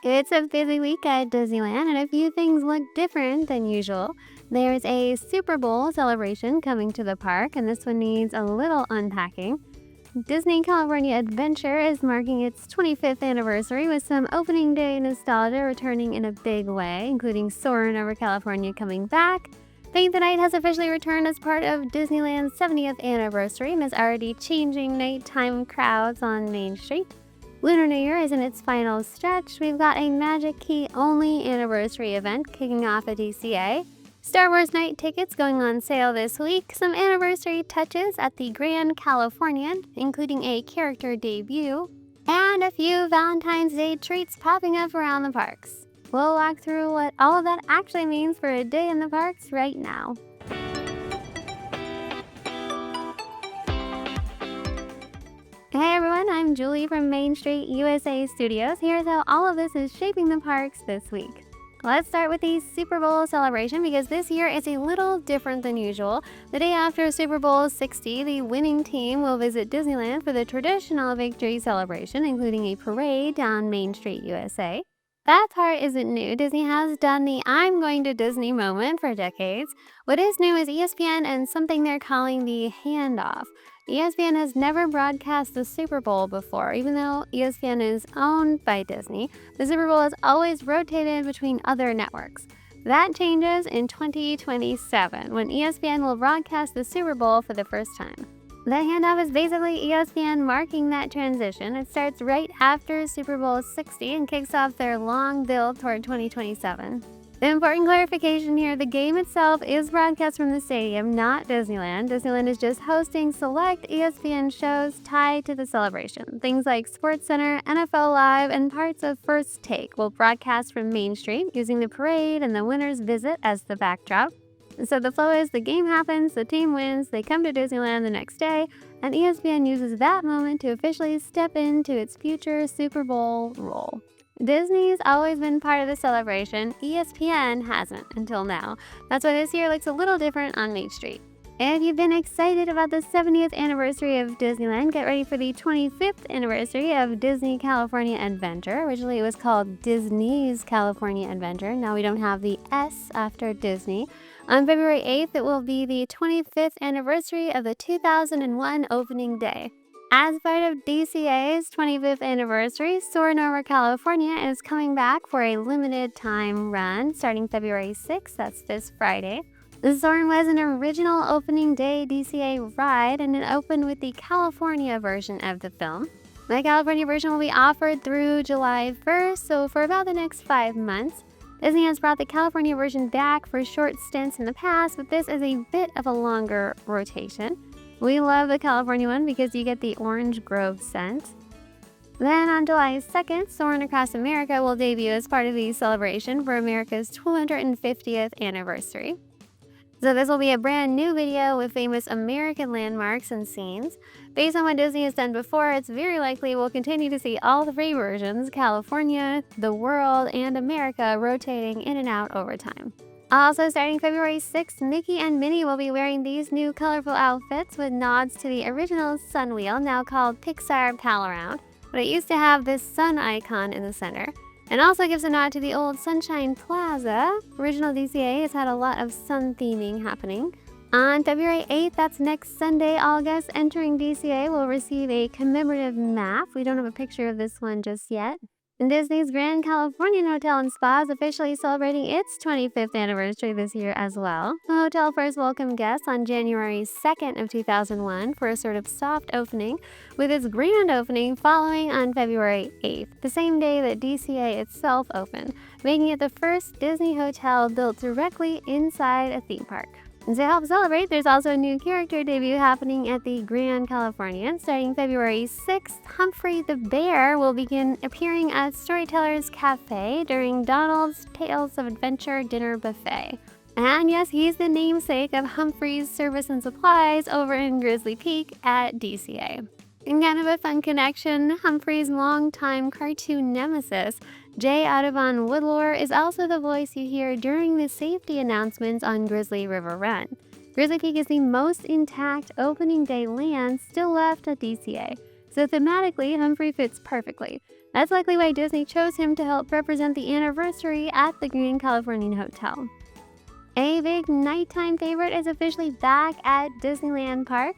It's a busy week at Disneyland, and a few things look different than usual. There's a Super Bowl celebration coming to the park, and this one needs a little unpacking. Disney California Adventure is marking its 25th anniversary with some opening day nostalgia returning in a big way, including Soarin Over California coming back. Paint the Night has officially returned as part of Disneyland's 70th anniversary and is already changing nighttime crowds on Main Street. Lunar New Year is in its final stretch. We've got a Magic Key only anniversary event kicking off at DCA. Star Wars night tickets going on sale this week. Some anniversary touches at the Grand Californian, including a character debut, and a few Valentine's Day treats popping up around the parks. We'll walk through what all of that actually means for a day in the parks right now. Hey everyone, I'm Julie from Main Street U.S.A. Studios. Here's how all of this is shaping the parks this week. Let's start with the Super Bowl celebration because this year is a little different than usual. The day after Super Bowl 60, the winning team will visit Disneyland for the traditional victory celebration, including a parade down Main Street U.S.A. That part isn't new. Disney has done the I'm going to Disney moment for decades. What is new is ESPN and something they're calling the handoff. ESPN has never broadcast the Super Bowl before. Even though ESPN is owned by Disney, the Super Bowl has always rotated between other networks. That changes in 2027, when ESPN will broadcast the Super Bowl for the first time. The handoff is basically ESPN marking that transition. It starts right after Super Bowl 60 and kicks off their long build toward 2027. The important clarification here, the game itself is broadcast from the stadium, not Disneyland. Disneyland is just hosting select ESPN shows tied to the celebration. Things like SportsCenter, NFL Live, and parts of First Take will broadcast from Main Street using the parade and the winner's visit as the backdrop. So the flow is the game happens, the team wins, they come to Disneyland the next day, and ESPN uses that moment to officially step into its future Super Bowl role. Disney's always been part of the celebration. ESPN hasn't until now. That's why this year looks a little different on Main Street. If you've been excited about the 70th anniversary of Disneyland, get ready for the 25th anniversary of Disney California Adventure. Originally it was called Disney's California Adventure. Now we don't have the S after Disney. On February 8th, it will be the 25th anniversary of the 2001 opening day. As part of DCA's 25th anniversary, Soarin Over California is coming back for a limited time run starting February 6th, that's this Friday. The Soarin was an original opening day DCA ride, and it opened with the California version of the film. The California version will be offered through July 1st, so for about the next 5 months. Disney has brought the California version back for short stints in the past, but this is a bit of a longer rotation. We love the California one because you get the orange grove scent. Then on July 2nd, Soarin Across America will debut as part of the celebration for America's 250th anniversary. So this will be a brand new video with famous American landmarks and scenes. Based on what Disney has done before, it's very likely we'll continue to see all three versions, California, the world, and America, rotating in and out over time. Also starting February 6th, Mickey and Minnie will be wearing these new colorful outfits with nods to the original Sun Wheel, now called Pixar Pal Around, but it used to have this sun icon in the center. And also gives a nod to the old Sunshine Plaza. Original DCA has had a lot of sun theming happening. On February 8th, that's next Sunday, all guests entering DCA will receive a commemorative map. We don't have a picture of this one just yet. And Disney's Grand Californian Hotel and Spa is officially celebrating its 25th anniversary this year as well. The hotel first welcomed guests on January 2nd of 2001 for a sort of soft opening, with its grand opening following on February 8th, the same day that DCA itself opened, making it the first Disney hotel built directly inside a theme park. And to help celebrate, there's also a new character debut happening at the Grand Californian. Starting February 6th, Humphrey the Bear will begin appearing at Storyteller's Cafe during Donald's Tales of Adventure Dinner Buffet. And yes, he's the namesake of Humphrey's Service and Supplies over in Grizzly Peak at DCA. And kind of a fun connection, Humphrey's longtime cartoon nemesis, J. Audubon Woodlore, is also the voice you hear during the safety announcements on Grizzly River Run. Grizzly Peak is the most intact opening day land still left at DCA, so thematically, Humphrey fits perfectly. That's likely why Disney chose him to help represent the anniversary at the Green Californian Hotel. A big nighttime favorite is officially back at Disneyland Park.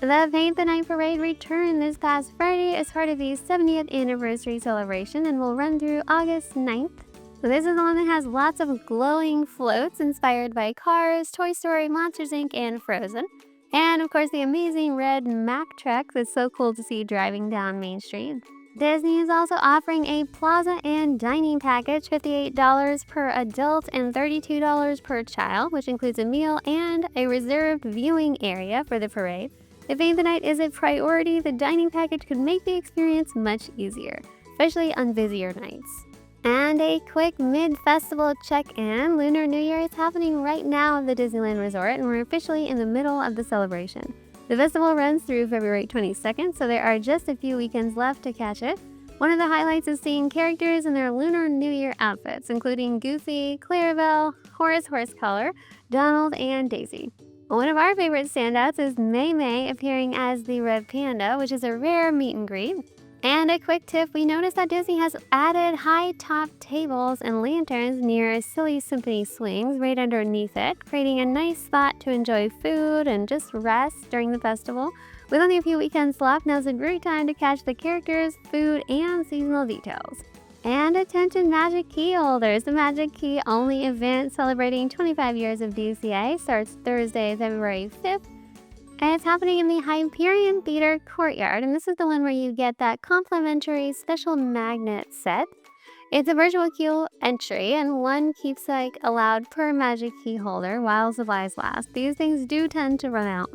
The Paint the Night Parade returned this past Friday as part of the 70th anniversary celebration and will run through August 9th. This is the one that has lots of glowing floats inspired by Cars, Toy Story, Monsters Inc., and Frozen. And of course the amazing red Mack truck that's so cool to see driving down Main Street. Disney is also offering a plaza and dining package, $58 per adult and $32 per child, which includes a meal and a reserved viewing area for the parade. If Paint the Night is a priority, the dining package could make the experience much easier, especially on busier nights. And a quick mid-festival check-in, Lunar New Year is happening right now at the Disneyland Resort, and we're officially in the middle of the celebration. The festival runs through February 22nd, so there are just a few weekends left to catch it. One of the highlights is seeing characters in their Lunar New Year outfits, including Goofy, Clarabelle, Horace Horsecolor, Donald, and Daisy. One of our favorite standouts is May May appearing as the Red Panda, which is a rare meet and greet. And a quick tip, we noticed that Disney has added high-top tables and lanterns near Silly Symphony swings right underneath it, creating a nice spot to enjoy food and just rest during the festival. With only a few weekends left, now's a great time to catch the characters, food, and seasonal details. And attention Magic Key holders, the Magic Key only event celebrating 25 years of DCA starts Thursday, February 5th. And it's happening in the Hyperion Theater Courtyard, and this is the one where you get that complimentary special magnet set. It's a virtual queue entry, and one keepsake allowed per Magic Key holder while supplies last. These things do tend to run out.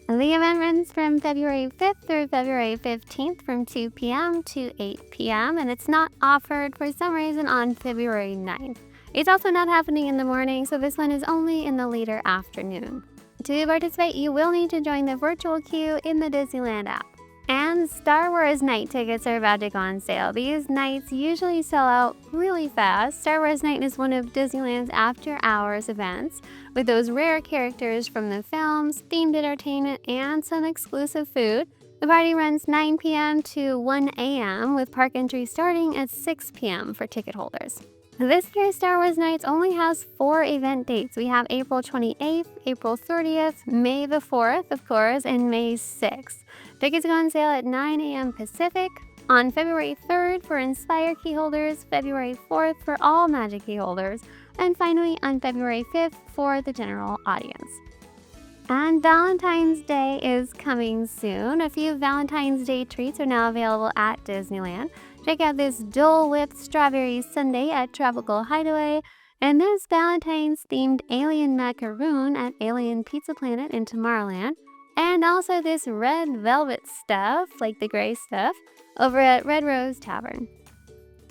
The event runs from February 5th through February 15th from 2 p.m. to 8 p.m., and it's not offered for some reason on February 9th. It's also not happening in the morning, so this one is only in the later afternoon. To participate, you will need to join the virtual queue in the Disneyland app. And Star Wars night tickets are about to go on sale. These nights usually sell out really fast. Star Wars night is one of Disneyland's after-hours events, with those rare characters from the films, themed entertainment, and some exclusive food. The party runs 9 p.m. to 1 a.m., with park entry starting at 6 p.m. for ticket holders. This year's Star Wars Nights only has 4 event dates. We have April 28th, April 30th, May the 4th, of course, and May 6th. Tickets go on sale at 9 a.m. Pacific, on February 3rd for Inspire key holders, February 4th for all Magic key holders, and finally on February 5th for the general audience. And Valentine's Day is coming soon. A few Valentine's Day treats are now available at Disneyland. Check out this Dole Whip Strawberry Sundae at Tropical Hideaway, and this Valentine's themed alien macaroon at Alien Pizza Planet in Tomorrowland, and also this red velvet stuff, like the gray stuff, over at Red Rose Tavern.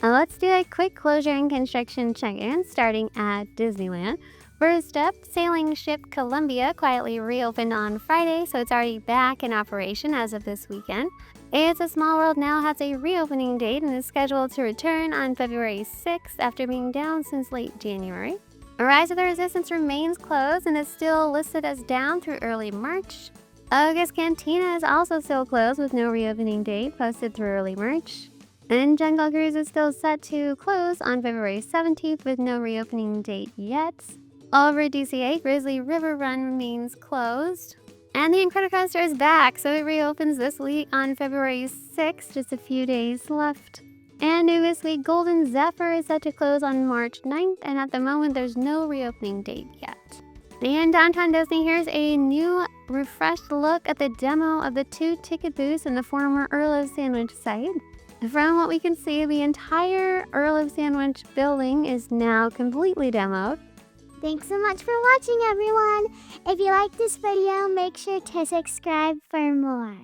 Now let's do a quick closure and construction check-in starting at Disneyland. First up, sailing ship Columbia quietly reopened on Friday, so it's already back in operation as of this weekend. It's a Small World now has a reopening date and is scheduled to return on February 6th after being down since late January. Rise of the Resistance remains closed and is still listed as down through early March. August Cantina is also still closed with no reopening date posted through early March. And Jungle Cruise is still set to close on February 17th with no reopening date yet. Over DCA, Grizzly River Run remains closed. And the Incredicoaster is back, so it reopens this week on February 6th, just a few days left. And new this week, Golden Zephyr is set to close on March 9th, and at the moment there's no reopening date yet. And Downtown Disney, here's a new, refreshed look at the demo of the 2 ticket booths in the former Earl of Sandwich site. From what we can see, the entire Earl of Sandwich building is now completely demoed. Thanks so much for watching, everyone. If you like this video, make sure to subscribe for more.